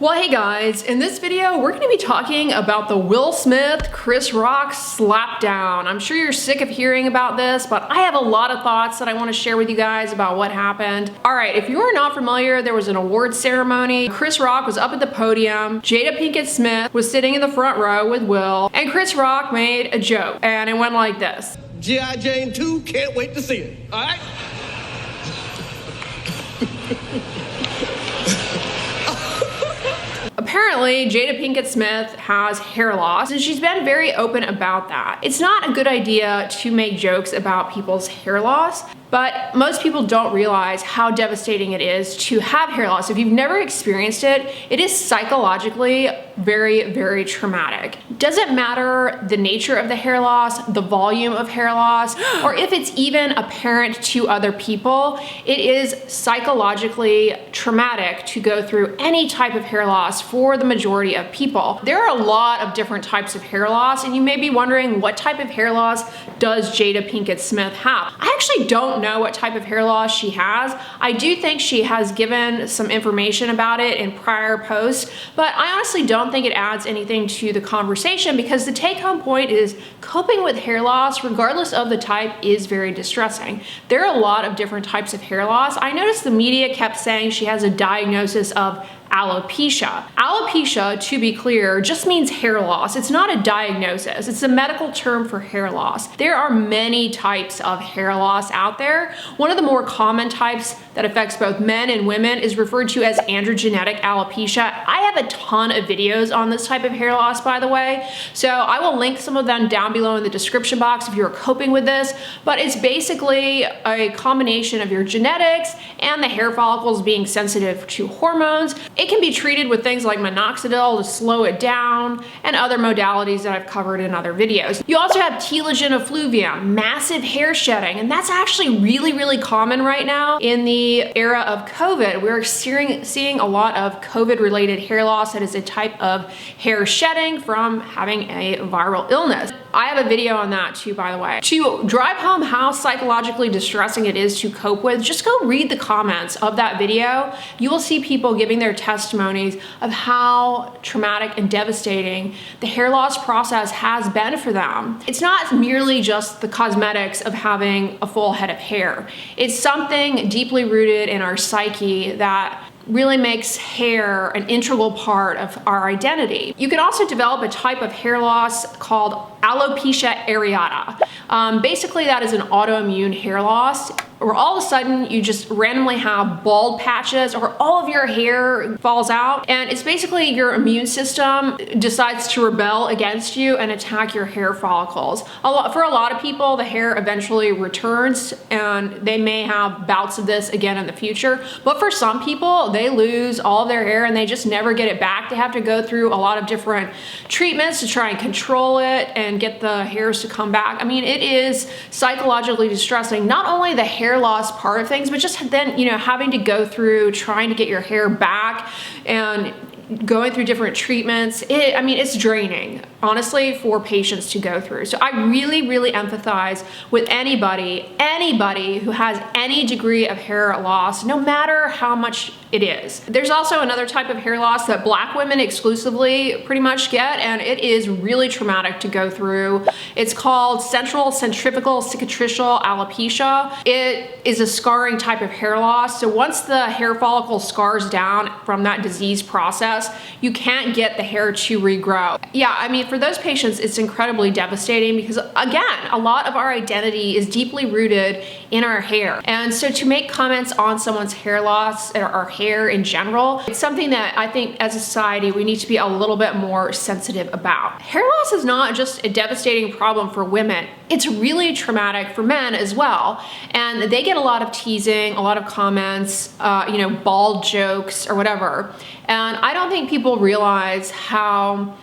Well, hey guys, in this video, we're gonna be talking about the Will Smith, Chris Rock slapdown. I'm sure you're sick of hearing about this, but I have a lot of thoughts that I wanna share with you guys about what happened. All right, if you are not familiar, there was an awards ceremony. Chris Rock was up at the podium. Jada Pinkett Smith was sitting in the front row with Will, and Chris Rock made a joke, and it went like this. G.I. Jane 2, can't wait to see it, all right? Apparently, Jada Pinkett Smith has hair loss, and she's been very open about that. It's not a good idea to make jokes about people's hair loss, but most people don't realize how devastating it is to have hair loss. If you've never experienced it, it is psychologically very, very traumatic. Doesn't matter the nature of the hair loss, the volume of hair loss, or if it's even apparent to other people, it is psychologically traumatic to go through any type of hair loss for the majority of people. There are a lot of different types of hair loss, and you may be wondering, what type of hair loss does Jada Pinkett Smith have? I actually don't know what type of hair loss she has. I do think she has given some information about it in prior posts, but I honestly don't think it adds anything to the conversation, because the take-home point is coping with hair loss, regardless of the type, is very distressing. There are a lot of different types of hair loss. I noticed the media kept saying she has a diagnosis of alopecia. Alopecia, to be clear, just means hair loss. It's not a diagnosis. It's a medical term for hair loss. There are many types of hair loss out there. One of the more common types that affects both men and women is referred to as androgenetic alopecia. I have a ton of videos on this type of hair loss, by the way, so I will link some of them down below in the description box if you're coping with this, but it's basically a combination of your genetics and the hair follicles being sensitive to hormones. It can be treated with things like minoxidil to slow it down and other modalities that I've covered in other videos. You also have telogen effluvium, massive hair shedding, and that's actually really, really common right now in the era of COVID. We're seeing a lot of COVID-related hair loss that is a type of hair shedding from having a viral illness. I have a video on that too, by the way. To drive home how psychologically distressing it is to cope with, just go read the comments of that video. You will see people giving their testimonies of how traumatic and devastating the hair loss process has been for them. It's not merely just the cosmetics of having a full head of hair. It's something deeply rooted in our psyche that really makes hair an integral part of our identity. You can also develop a type of hair loss called alopecia areata. Basically, that is an autoimmune hair loss, where all of a sudden you just randomly have bald patches or all of your hair falls out, and it's basically your immune system decides to rebel against you and attack your hair follicles. For a lot of people, the hair eventually returns and they may have bouts of this again in the future, but for some people, they lose all of their hair and they just never get it back. They have to go through a lot of different treatments to try and control it and get the hairs to come back. I mean, it is psychologically distressing, not only the hair loss part of things, but just then, having to go through trying to get your hair back and going through different treatments. It's draining, honestly, for patients to go through. So I really, really empathize with anybody who has any degree of hair loss, no matter how much it is. There's also another type of hair loss that Black women exclusively pretty much get, and it is really traumatic to go through. It's called central centrifugal cicatricial alopecia. It is a scarring type of hair loss. So once the hair follicle scars down from that disease process, you can't get the hair to regrow. Yeah, for those patients, it's incredibly devastating because, again, a lot of our identity is deeply rooted in our hair. And so to make comments on someone's hair loss or our hair in general, it's something that I think as a society we need to be a little bit more sensitive about. Hair loss is not just a devastating problem for women. It's really traumatic for men as well. And they get a lot of teasing, a lot of comments, bald jokes or whatever. And I don't think people realize how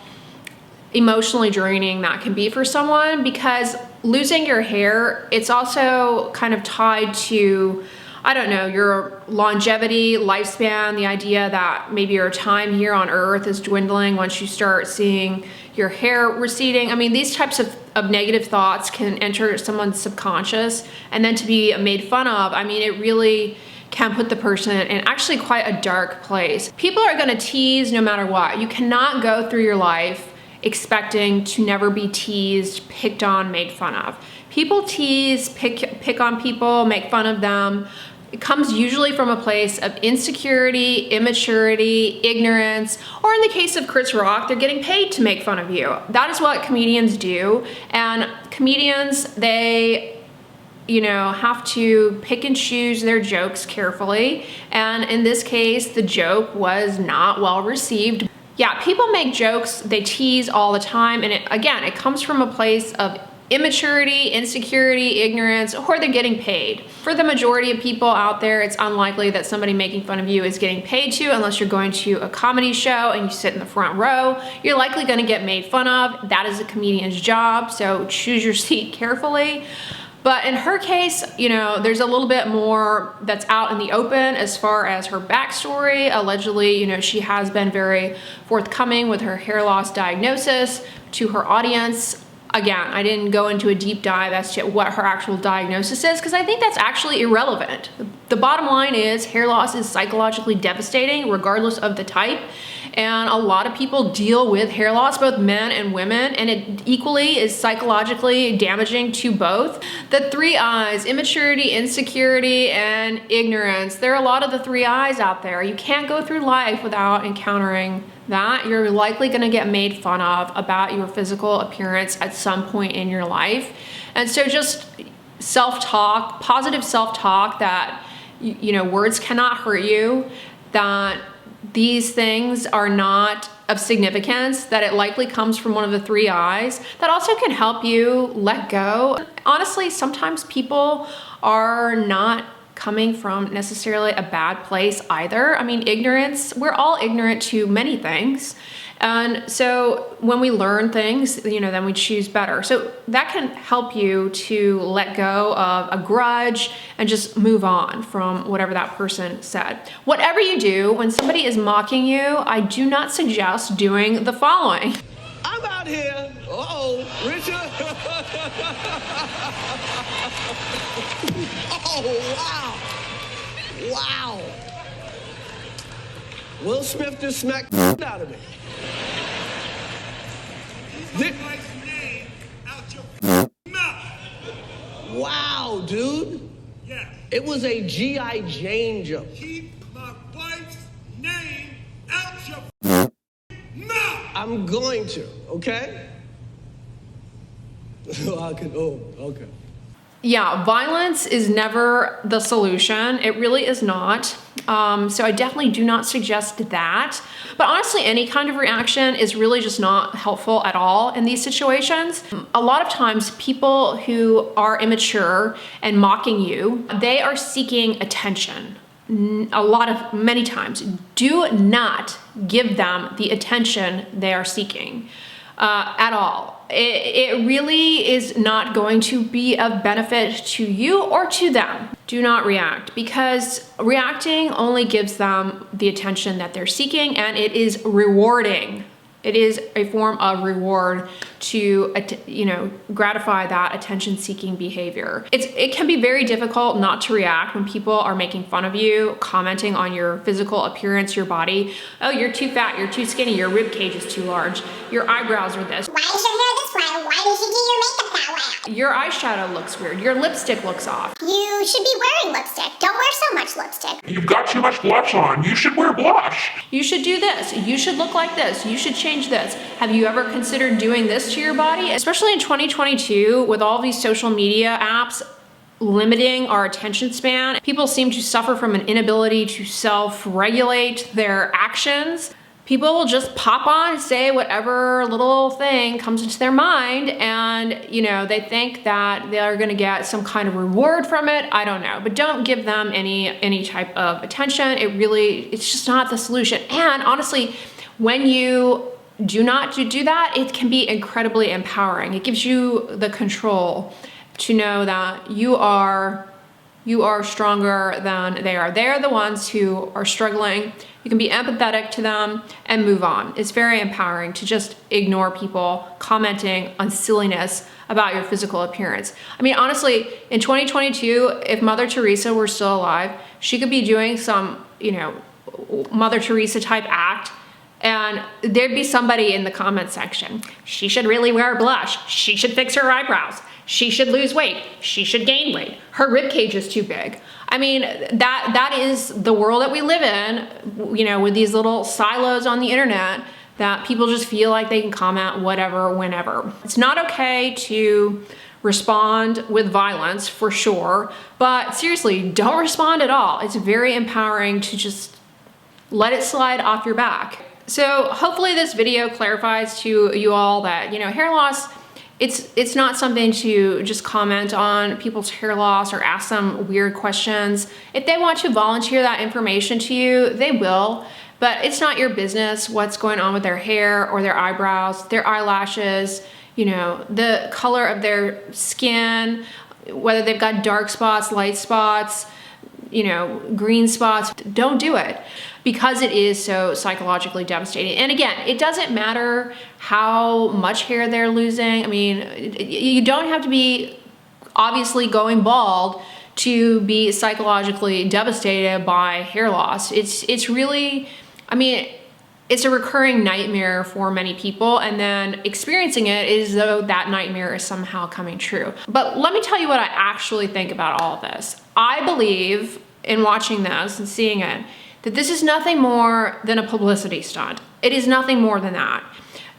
emotionally draining that can be for someone, because losing your hair, it's also kind of tied to, your longevity, lifespan, the idea that maybe your time here on earth is dwindling once you start seeing your hair receding. These types of negative thoughts can enter someone's subconscious, and then to be made fun of, it really can put the person in actually quite a dark place. People are gonna tease no matter what. You cannot go through your life expecting to never be teased, picked on, made fun of. People tease, pick on people, make fun of them. It comes usually from a place of insecurity, immaturity, ignorance, or in the case of Chris Rock, they're getting paid to make fun of you. That is what comedians do. And comedians, they, you know, have to pick and choose their jokes carefully. And in this case, the joke was not well received. Yeah, people make jokes, they tease all the time. And it comes from a place of immaturity, insecurity, ignorance, or they're getting paid. For the majority of people out there, it's unlikely that somebody making fun of you is getting paid to, unless you're going to a comedy show and you sit in the front row. You're likely gonna get made fun of. That is a comedian's job, so choose your seat carefully. But in her case, you know, there's a little bit more that's out in the open as far as her backstory. Allegedly, you know, she has been very forthcoming with her hair loss diagnosis to her audience. Again, I didn't go into a deep dive as to what her actual diagnosis is because I think that's actually irrelevant. The bottom line is hair loss is psychologically devastating regardless of the type. And a lot of people deal with hair loss, both men and women, and it equally is psychologically damaging to both. The three I's, immaturity, insecurity, and ignorance. There are a lot of the three I's out there. You can't go through life without encountering that. You're likely gonna get made fun of about your physical appearance at some point in your life. And so just self-talk, positive self-talk that, you know, words cannot hurt you, that these things are not of significance, that it likely comes from one of the three I's, that also can help you let go. Honestly, sometimes people are not coming from necessarily a bad place either. I mean, ignorance, we're all ignorant to many things. And so when we learn things, you know, then we choose better. So that can help you to let go of a grudge and just move on from whatever that person said. Whatever you do, when somebody is mocking you, I do not suggest doing the following. I'm out here. Uh-oh, Richard. Oh, wow. Wow. Will Smith just smacked the out of me. Wow, dude. Yes. It was a G.I. Jane joke. Keep my wife's name out your mouth. I'm going to, okay? Okay. Yeah, violence is never the solution. It really is not. So I definitely do not suggest that. But honestly, any kind of reaction is really just not helpful at all in these situations. A lot of times people who are immature and mocking you, they are seeking attention. Many times, do not give them the attention they are seeking at all. It really is not going to be of benefit to you or to them. Do not react, because reacting only gives them the attention that they're seeking, and it is rewarding. It is a form of reward to, you know, gratify that attention-seeking behavior. It can be very difficult not to react when people are making fun of you, commenting on your physical appearance, your body. Oh, you're too fat, you're too skinny, your rib cage is too large, your eyebrows are this. Why is your hair this way? Why did you do your makeup that way? Your eyeshadow looks weird, your lipstick looks off. You should be wearing lipstick. Don't wear so much lipstick. You've got too much blush on. You should wear blush. You should do this. You should look like this. You should change this. Have you ever considered doing this to your body? Especially in 2022, with all these social media apps limiting our attention span, people seem to suffer from an inability to self-regulate their actions. People will just pop on and say whatever little thing comes into their mind, and you know, they think that they're gonna get some kind of reward from it. I don't know, but don't give them any type of attention. It's just not the solution. And honestly, when you do not do that, it can be incredibly empowering. It gives you the control to know that you are you are stronger than they are. They're the ones who are struggling. You can be empathetic to them and move on. It's very empowering to just ignore people commenting on silliness about your physical appearance. I mean, honestly, in 2022, if Mother Teresa were still alive, she could be doing some, Mother Teresa type act, and there'd be somebody in the comment section. She should really wear blush. She should fix her eyebrows. She should lose weight. She should gain weight. Her rib cage is too big. I mean, that is the world that we live in, with these little silos on the internet that people just feel like they can comment whatever, whenever. It's not okay to respond with violence, for sure, but seriously, don't respond at all. It's very empowering to just let it slide off your back. So hopefully this video clarifies to you all that, hair loss, it's not something to just comment on people's hair loss or ask them weird questions. If they want to volunteer that information to you, they will, but it's not your business what's going on with their hair or their eyebrows, their eyelashes, the color of their skin, whether they've got dark spots, light spots, green spots. Don't do it, because it is so psychologically devastating. And again, it doesn't matter how much hair they're losing. I mean, you don't have to be obviously going bald to be psychologically devastated by hair loss. It's really, it's a recurring nightmare for many people, and then experiencing it is though that nightmare is somehow coming true. But let me tell you what I actually think about all of this. I believe, in watching this and seeing it, that this is nothing more than a publicity stunt. It is nothing more than that.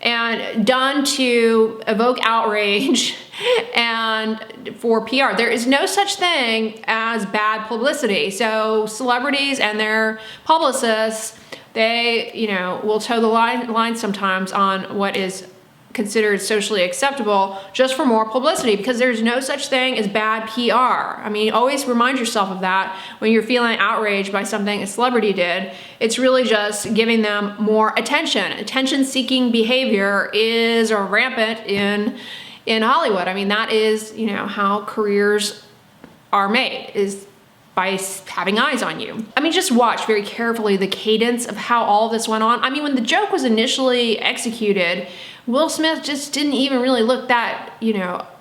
And done to evoke outrage and for PR. There is no such thing as bad publicity. So celebrities and their publicists, they, will toe the line sometimes on what is considered socially acceptable just for more publicity, because there's no such thing as bad PR. Always remind yourself of that when you're feeling outraged by something a celebrity did. It's really just giving them more attention. Attention-seeking behavior is rampant in Hollywood. That is, how careers are made, is by having eyes on you. Just watch very carefully the cadence of how all this went on. When the joke was initially executed, Will Smith just didn't even really look that,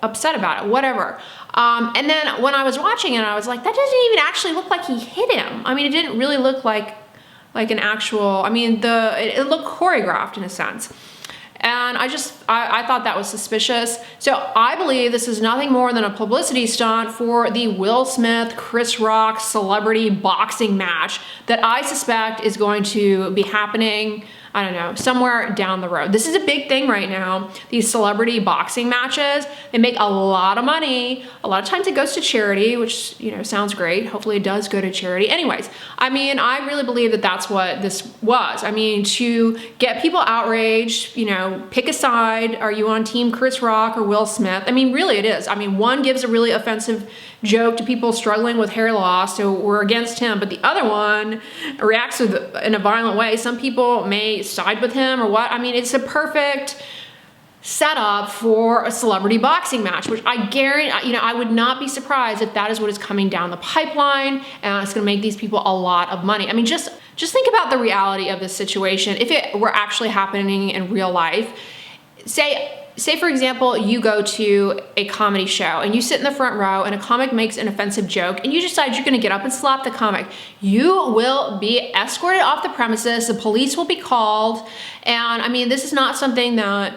upset about it, whatever. And then when I was watching it, I was like, that doesn't even actually look like he hit him. It didn't really look like an actual, it looked choreographed in a sense. And I thought that was suspicious. So I believe this is nothing more than a publicity stunt for the Will Smith, Chris Rock celebrity boxing match that I suspect is going to be happening, I don't know, somewhere down the road. This is a big thing right now. These celebrity boxing matches, they make a lot of money. A lot of times it goes to charity, which, sounds great. Hopefully it does go to charity. Anyways, I really believe that that's what this was. To get people outraged, pick a side. Are you on team Chris Rock or Will Smith? Really it is. One gives a really offensive joke to people struggling with hair loss, so we're against him, but the other one reacts in a violent way. Some people may side with him or what. It's a perfect setup for a celebrity boxing match, which I guarantee, I would not be surprised if that is what is coming down the pipeline, and it's gonna make these people a lot of money. Just think about the reality of this situation. If it were actually happening in real life, say for example, you go to a comedy show and you sit in the front row and a comic makes an offensive joke and you decide you're gonna get up and slap the comic. You will be escorted off the premises, the police will be called, and this is not something that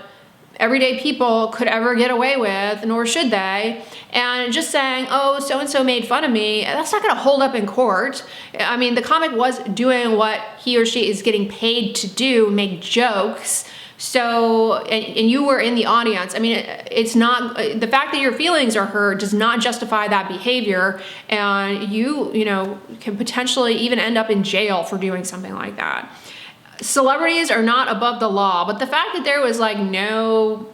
everyday people could ever get away with, nor should they. And just saying, oh, so-and-so made fun of me, that's not gonna hold up in court. The comic was doing what he or she is getting paid to do, make jokes. So, and you were in the audience. It's not, the fact that your feelings are hurt does not justify that behavior, and you can potentially even end up in jail for doing something like that. Celebrities are not above the law, but the fact that there was no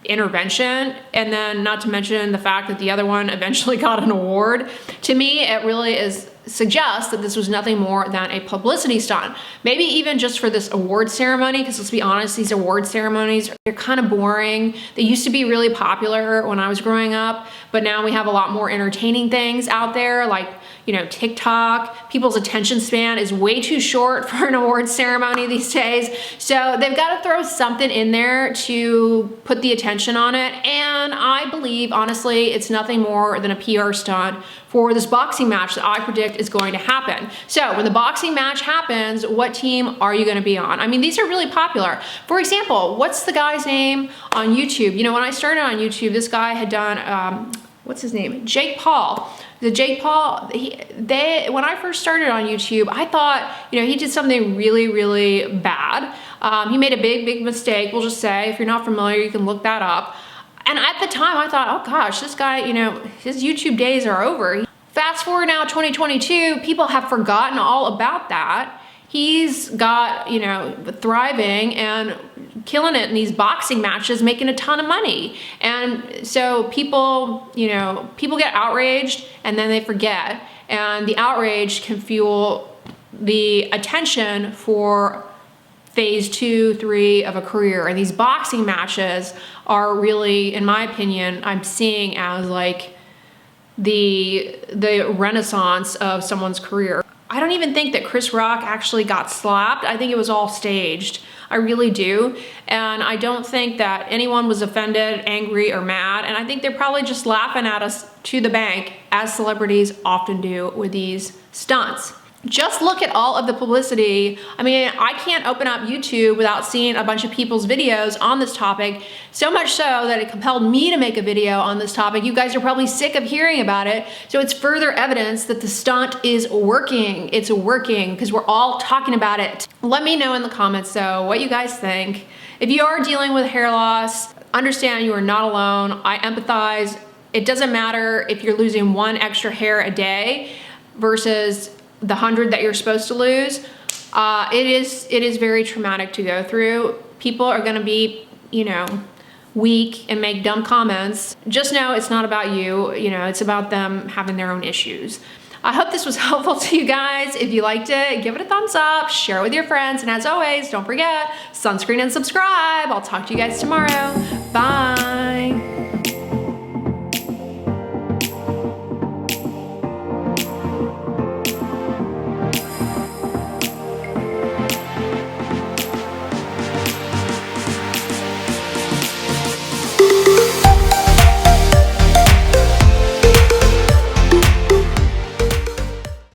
intervention, and then not to mention the fact that the other one eventually got an award, to me, it really suggests that this was nothing more than a publicity stunt. Maybe even just for this award ceremony, because let's be honest, these award ceremonies, they're kind of boring. They used to be really popular when I was growing up, but now we have a lot more entertaining things out there, like, you know, TikTok. People's attention span is way too short for an awards ceremony these days. So they've got to throw something in there to put the attention on it. And I believe, honestly, it's nothing more than a PR stunt for this boxing match that I predict is going to happen. So when the boxing match happens, what team are you going to be on? I mean, these are really popular. For example, what's the guy's name on YouTube? You know, when I started on YouTube, this guy had done, what's his name? Jake Paul. When I first started on YouTube, I thought, you know, he did something really, really bad. He made a big mistake, we'll just say. If you're not familiar, you can look that up. And at the time I thought, oh gosh, this guy, you know, his YouTube days are over. Fast forward now 2022, people have forgotten all about that. He's got, you know, thriving and killing it in these boxing matches, making a ton of money. And so people, you know, people get outraged and then they forget. And the outrage can fuel the attention for phase 2, 3 of a career. And these boxing matches are really, in my opinion, I'm seeing as like the renaissance of someone's career. I don't even think that Chris Rock actually got slapped. I think it was all staged. I really do. And I don't think that anyone was offended, angry, or mad. And I think they're probably just laughing at us to the bank, as celebrities often do with these stunts. Just look at all of the publicity. I mean, I can't open up YouTube without seeing a bunch of people's videos on this topic, so much so that it compelled me to make a video on this topic. You guys are probably sick of hearing about it, so it's further evidence that the stunt is working. It's working because we're all talking about it. Let me know in the comments though what you guys think. If you are dealing with hair loss, understand you are not alone. I empathize. It doesn't matter if you're losing 1 extra hair a day versus the 100 that you're supposed to lose. It is very traumatic to go through. People are gonna be, you know, weak and make dumb comments. Just know it's not about you, you know, it's about them having their own issues. I hope this was helpful to you guys. If you liked it, give it a thumbs up, share it with your friends, and as always, don't forget, sunscreen and subscribe. I'll talk to you guys tomorrow. Bye.